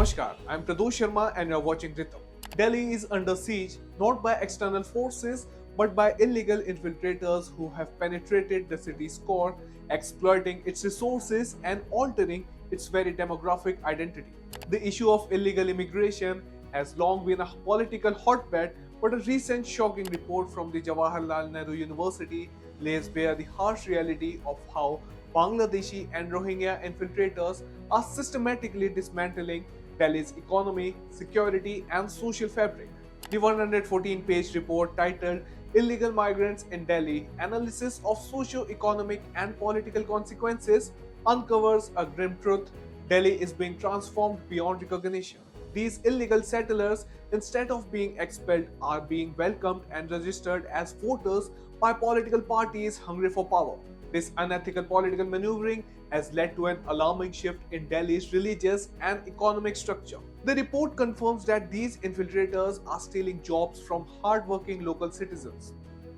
Namaskar, I'm Pradosh Sharma and you're watching Ritam. Delhi is under siege not by external forces but by illegal infiltrators who have penetrated the city's core, exploiting its resources and altering its very demographic identity. The issue of illegal immigration has long been a political hotbed, but a recent shocking report from the Jawaharlal Nehru University lays bare the harsh reality of how Bangladeshi and Rohingya infiltrators are systematically dismantling Delhi's economy, security, and social fabric. The 114-page report titled Illegal Migrants in Delhi Analysis of Socio-Economic and Political Consequences uncovers a grim truth: Delhi is being transformed beyond recognition. These illegal settlers, instead of being expelled, are being welcomed and registered as voters by political parties hungry for power. This unethical political maneuvering has led to an alarming shift in Delhi's religious and economic structure. The report confirms that these infiltrators are stealing jobs from hard-working local citizens,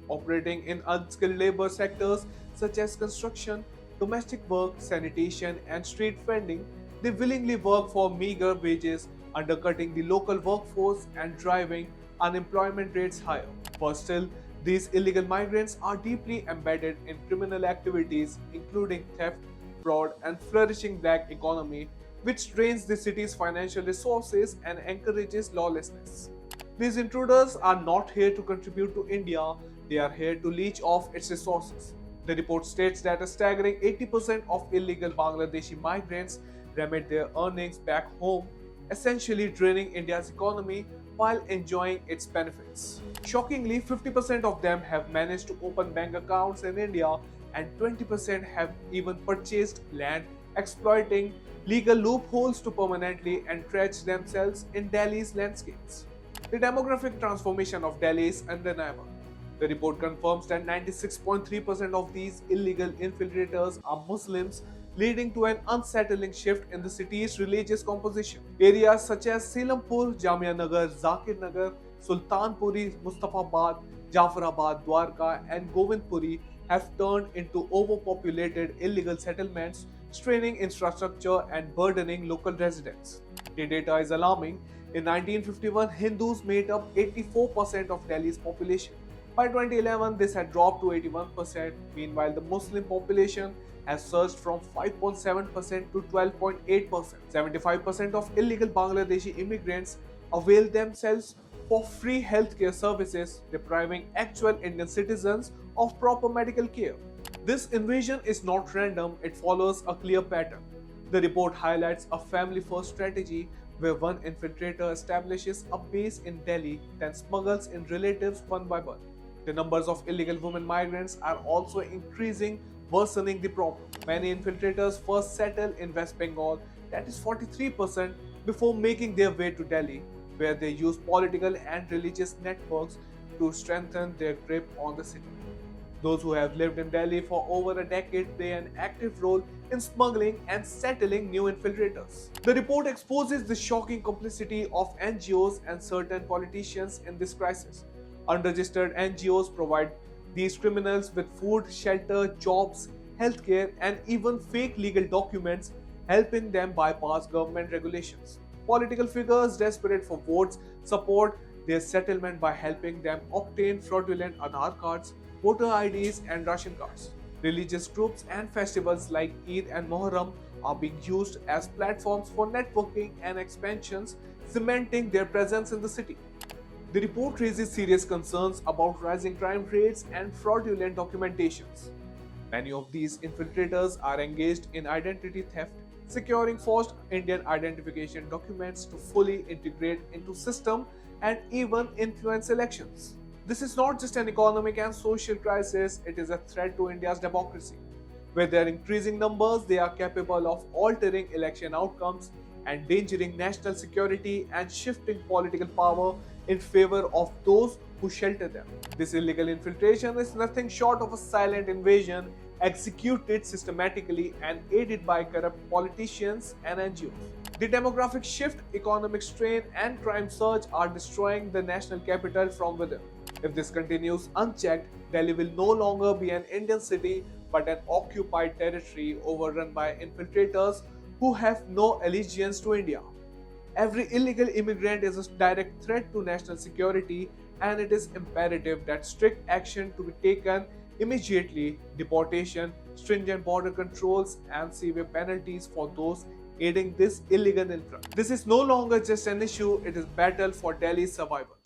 operating in unskilled labor sectors such as construction, domestic work, sanitation, and street vending. They willingly work for meager wages, undercutting the local workforce and driving unemployment rates higher. But still, these illegal migrants are deeply embedded in criminal activities, including theft, fraud, and flourishing black economy, which drains the city's financial resources and encourages lawlessness. These intruders are not here to contribute to India, they are here to leech off its resources. The report states that a staggering 80% of illegal Bangladeshi migrants remit their earnings back home, essentially draining India's economy while enjoying its benefits. Shockingly, 50% of them have managed to open bank accounts in India and 20% have even purchased land, exploiting legal loopholes to permanently entrench themselves in Delhi's landscapes. The demographic transformation of Delhi is undeniable. The report confirms that 96.3% of these illegal infiltrators are Muslims, leading to an unsettling shift in the city's religious composition. Areas such as Selampur, Jamia Nagar, Zakir Nagar, Sultanpuri, Mustafabad, Jafarabad, Dwarka, and Govindpuri have turned into overpopulated illegal settlements, straining infrastructure and burdening local residents. The data is alarming. In 1951, Hindus made up 84% of Delhi's population. By 2011, this had dropped to 81%. Meanwhile, the Muslim population has surged from 5.7% to 12.8%. 75% of illegal Bangladeshi immigrants avail themselves for free healthcare services, depriving actual Indian citizens of proper medical care. This invasion is not random, it follows a clear pattern. The report highlights a family-first strategy where one infiltrator establishes a base in Delhi, then smuggles in relatives one by one. The numbers of illegal women migrants are also increasing, worsening the problem. Many infiltrators first settle in West Bengal, that is 43%, before making their way to Delhi, where they use political and religious networks to strengthen their grip on the city. Those who have lived in Delhi for over a decade play an active role in smuggling and settling new infiltrators. The report exposes the shocking complicity of NGOs and certain politicians in this crisis. Unregistered NGOs provide these criminals with food, shelter, jobs, healthcare, and even fake legal documents, helping them bypass government regulations. Political figures desperate for votes support their settlement by helping them obtain fraudulent Aadhaar cards, voter IDs, and ration cards. Religious groups and festivals like Eid and Muharram are being used as platforms for networking and expansions, cementing their presence in the city. The report raises serious concerns about rising crime rates and fraudulent documentations. Many of these infiltrators are engaged in identity theft, securing forged Indian identification documents to fully integrate into system and even influence elections. This is not just an economic and social crisis, it is a threat to India's democracy. With their increasing numbers, they are capable of altering election outcomes, endangering national security, and shifting political power in favor of those who shelter them. This illegal infiltration is nothing short of a silent invasion executed systematically and aided by corrupt politicians and NGOs. The demographic shift, economic strain, and crime surge are destroying the national capital from within. If this continues unchecked, Delhi will no longer be an Indian city but an occupied territory overrun by infiltrators who have no allegiance to India. Every illegal immigrant is a direct threat to national security, and it is imperative that strict action to be taken immediately. Deportation, stringent border controls, and severe penalties for those aiding this illegal influx. This is no longer just an issue, it is battle for Delhi's survival.